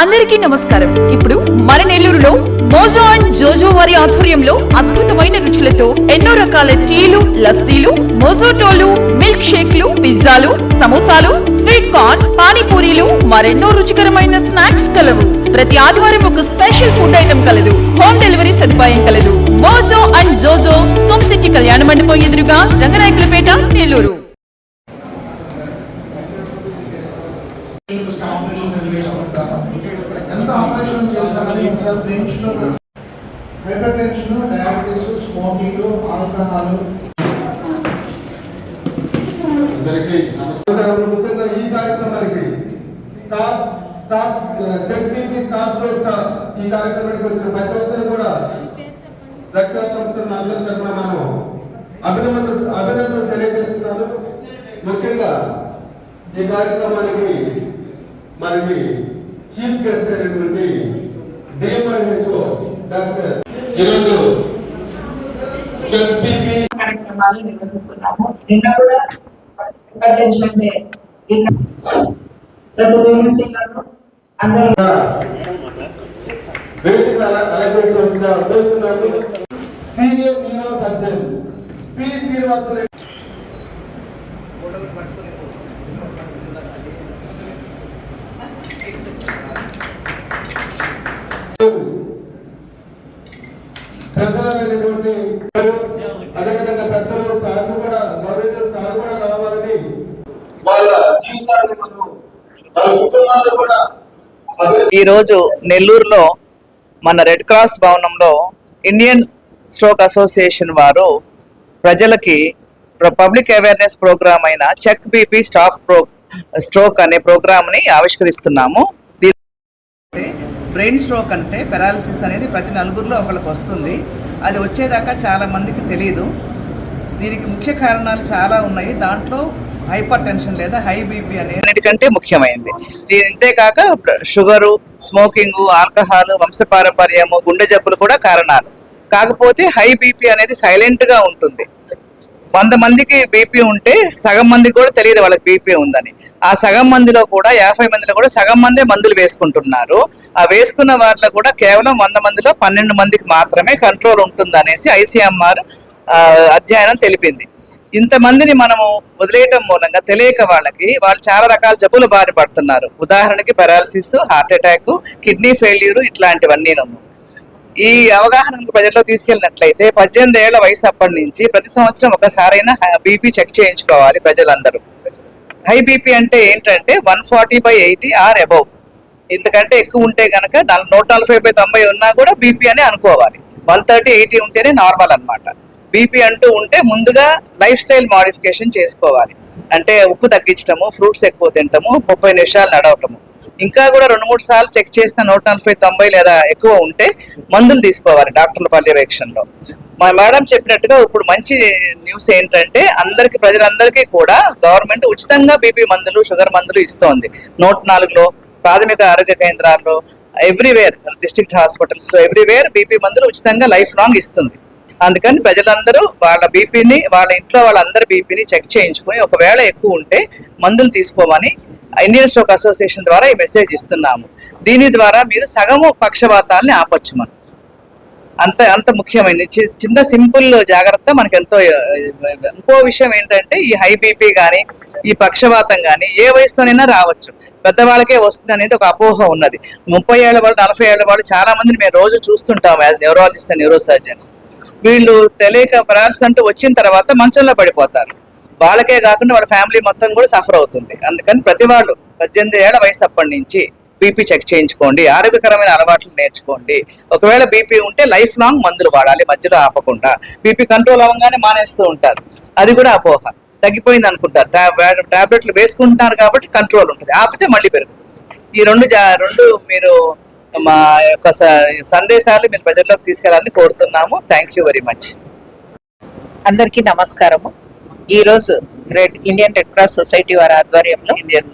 అందరికీ నమస్కారం. ఇప్పుడు మన నెల్లూరులో మోజో అండ్ జోజో వారి ఆధ్వర్యంలో అద్భుతమైన రుచులతో ఎన్నో రకాల టీలు, లస్సీలు, మోజోటోలు, మిల్క్ షేక్లు, పిజ్జాలు, సమోసాలు, స్వీట్ కార్న్, పానీపూరీలు, మరెన్నో రుచికరమైన స్నాక్స్ కలవు. ప్రతి ఆదివారం ఒక స్పెషల్ ఫుడ్ ఐటమ్ కలదు. హోమ్ డెలివరీ సదుపాయం కలదు. మోజో అండ్ జోజో సోమశెట్టి కళ్యాణ మండపం ఎదురుగా, Ranganayakulapeta, Nellore. Hyper tension, diabetes, smoking, alcohol. అందరికీ నమస్కారం. ముఖ్యంగా ఈ కార్యక్రమానికి చెక్ బీపీ స్టాఫ్ స్ట్రోక్స్ ఈ కార్యక్రమానికి వచ్చిన ప్రతి ఒక్కరు కూడా రెడ్ క్రాస్ సంస్థ అందరి తరఫున మనం అభినందనలు తెలియజేస్తున్నాను. ముఖ్యంగా ఈ కార్యక్రమానికి మనకి చీఫ్ గెస్ట్ అయినటువంటి డిఎంఆర్హెచ్ఓ డాక్టర్ ఈరోజు చెక్ బీపీ కార్యక్రమాలు నిర్వహిస్తున్నాము. నిన్న కూడా హైపర్ టెన్షన్ డే ప్రతి వేదికలను అందరూ senior neuro surgeon P Srinivasulu ప్రజలైనటువంటి అదేవిధంగా పెద్దలు సార్లు కూడా గౌరవ సార్లు కూడా రావాలని వాళ్ళ జీవితాన్ని వాళ్ళ కుటుంబాలు కూడా. ఈరోజు నెల్లూరులో మన రెడ్ క్రాస్ భవనంలో ఇండియన్ స్ట్రోక్ అసోసియేషన్ వారు ప్రజలకి పబ్లిక్ అవేర్నెస్ ప్రోగ్రామ్ అయిన చెక్ బీపీ స్ట్రోక్ అనే ప్రోగ్రామ్ని ఆవిష్కరిస్తున్నాము. బ్రెయిన్ స్ట్రోక్ అంటే పెరాలసిస్ అనేది ప్రతి నలుగురిలో ఒకరికి వస్తుంది. అది వచ్చేదాకా చాలా మందికి తెలియదు. దీనికి ముఖ్య కారణాలు చాలా ఉన్నాయి. దాంట్లో హైపర్ టెన్షన్ లేదా హై బీపీ అనేటికంటే ముఖ్యమైనది. ఇంతేకాక షుగరు, స్మోకింగ్, ఆల్కహాల్, వంశపారంపర్యము, గుండె జబ్బులు కూడా కారణాలు. కాకపోతే హై బీపీ అనేది సైలెంట్గా ఉంటుంది. 100 మందికి బీపీ ఉంటే సగం మందికి కూడా తెలియదు వాళ్ళకి బీపీ ఉందని. ఆ సగం మందిలో కూడా 50 మందిలో కూడా సగం మందే మందులు వేసుకుంటున్నారు. ఆ వేసుకున్న వారిలో కూడా కేవలం 100 మందిలో 12 మందికి మాత్రమే కంట్రోల్ ఉంటుంది అనేసి ICMR అధ్యయనం తెలిపింది. ఇంతమందిని మనము వదిలేయటం మూలంగా తెలియక వాళ్ళు చాలా రకాల జబ్బులు బారి పడుతున్నారు. ఉదాహరణకి paralysis, heart attack, kidney failure ఇట్లాంటివన్నీ. ఈ అవగాహన ప్రజల్లో తీసుకెళ్ళినట్లయితే 18 ఏళ్ల వయసు అప్పటి నుంచి ప్రతి సంవత్సరం ఒకసారైనా బీపీ చెక్ చేయించుకోవాలి ప్రజలందరూ. హై బీపీ అంటే ఏంటంటే 140/80 ఆర్ అబౌవ్. ఇంతకంటే ఎక్కువ ఉంటే కనుక 140/90 ఉన్నా కూడా బీపీ అని అనుకోవాలి. 130/80 ఉంటేనే నార్మల్ అన్నమాట. బీపీ అంటూ ఉంటే ముందుగా లైఫ్ స్టైల్ మాడిఫికేషన్ చేసుకోవాలి. అంటే ఉప్పు తగ్గించడము, ఫ్రూట్స్ ఎక్కువ తినటము, 30 నిమిషాలు నడవటము. ఇంకా కూడా 2-3 సార్లు చెక్ చేసిన 140/90 లేదా ఎక్కువ ఉంటే మందులు తీసుకోవాలి డాక్టర్ల పర్యవేక్షణలో. మా మేడం చెప్పినట్టుగా ఇప్పుడు మంచి న్యూస్ ఏంటంటే ప్రజలందరికీ కూడా గవర్నమెంట్ ఉచితంగా బీపీ మందులు, షుగర్ మందులు ఇస్తోంది. 104లో ప్రాథమిక ఆరోగ్య కేంద్రాల్లో, ఎవ్రీవేర్ డిస్ట్రిక్ట్ హాస్పిటల్స్ లో ఎవ్రీవేర్ బీపీ మందులు ఉచితంగా లైఫ్ లాంగ్ ఇస్తుంది. అందుకని ప్రజలందరూ వాళ్ళ బీపీని, వాళ్ళ ఇంట్లో వాళ్ళందరి బీపీని చెక్ చేయించుకుని ఒకవేళ ఎక్కువ ఉంటే మందులు తీసుకోమని ఇండియన్ స్ట్రోక్ అసోసియేషన్ ద్వారా ఈ మెసేజ్ ఇస్తున్నాము. దీని ద్వారా మీరు సగము పక్షవాతాలని ఆపొచ్చు. మనం అంత ముఖ్యమైనది. చిన్న సింపుల్ జాగ్రత్త మనకి ఎంతో. ఇంకో విషయం ఏంటంటే ఈ హై బీపీ కానీ ఈ పక్షవాతం కానీ ఏ వయసులోనైనా రావచ్చు. పెద్దవాళ్ళకే వస్తుంది అనేది ఒక అపోహ ఉన్నది. 30 ఏళ్ల వాళ్ళు, 40 ఏళ్ల వాళ్ళు చాలా మందిని మేము రోజు చూస్తుంటాము as neurologist and neuro surgeons. వీళ్ళు తెలియక పెరాలసిస్ అంటూ వచ్చిన తర్వాత మంచంలో పడిపోతారు. వాళ్ళకే కాకుండా వాళ్ళ ఫ్యామిలీ మొత్తం కూడా సఫర్ అవుతుంది. అందుకని ప్రతి వాళ్ళు 18 ఏళ్ల వయసు అప్పటి నుంచి బీపీ చెక్ చేయించుకోండి. ఆరోగ్యకరమైన అలవాట్లు నేర్చుకోండి. ఒకవేళ బీపీ ఉంటే లైఫ్ లాంగ్ మందులు వాడాలి, మధ్యలో ఆపకుండా. బీపీ కంట్రోల్ అవ్వగానే మానేస్తూ ఉంటారు. అది కూడా అపోహ. తగ్గిపోయింది అనుకుంటారు, టాబ్లెట్లు వేసుకుంటున్నారు కాబట్టి కంట్రోల్ ఉంటుంది. ఆపితే మళ్ళీ పెరుగుతుంది. ఈ రెండు మీరు మా యొక్క సందేశాలు మీరు ప్రజల్లోకి తీసుకెళ్లాలని కోరుతున్నాము. Thank you very much. అందరికీ నమస్కారము. ఈరోజు ఇండియన్ రెడ్ క్రాస్ సొసైటీ వారి ఆధ్వర్యంలో ఇండియన్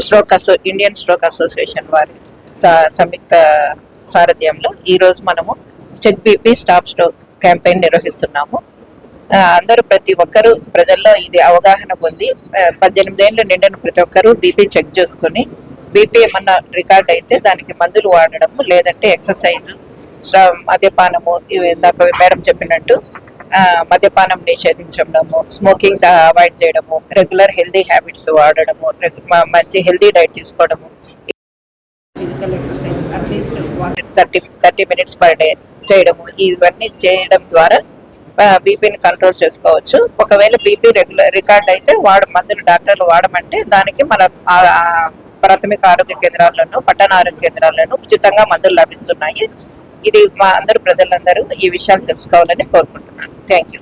స్ట్రోక్ అసోసియేషన్ వారి సంయుక్త సారథ్యంలో ఈరోజు మనము check BP stop stroke campaign నిర్వహిస్తున్నాము. అందరూ ప్రతి ఒక్కరూ ప్రజల్లో ఇది అవగాహన పొంది 18 ఏళ్ళు నిండిన ప్రతి ఒక్కరూ బీపీ చెక్ చేసుకుని బీపీ ఏమన్నా రికార్డ్ అయితే దానికి మందులు వాడడము, లేదంటే ఎక్సర్సైజ్, మద్యపానము, ఇవి ఇందాక మేడం చెప్పినట్టు మద్యపానం నిషేధించడము, స్మోకింగ్ అవాయిడ్ చేయడము, రెగ్యులర్ హెల్దీ హ్యాబిట్స్ వాడడము, మంచి హెల్దీ డైట్ తీసుకోవడము, physical exercise at least 30 minutes per day చేయడము, ఇవన్నీ చేయడం ద్వారా బీపీని కంట్రోల్ చేసుకోవచ్చు. ఒకవేళ బీపీ రికార్డ్ అయితే మందులు డాక్టర్లు వాడమంటే దానికి మన ప్రాథమిక ఆరోగ్య కేంద్రాల్లోనూ పట్టణ ఆరోగ్య కేంద్రాల్లోనూ ఉచితంగా మందులు లభిస్తున్నాయి. ఇది మా అందరు ప్రజలందరూ ఈ విషయాలు తెలుసుకోవాలని కోరుకుంటున్నాను. Thank you.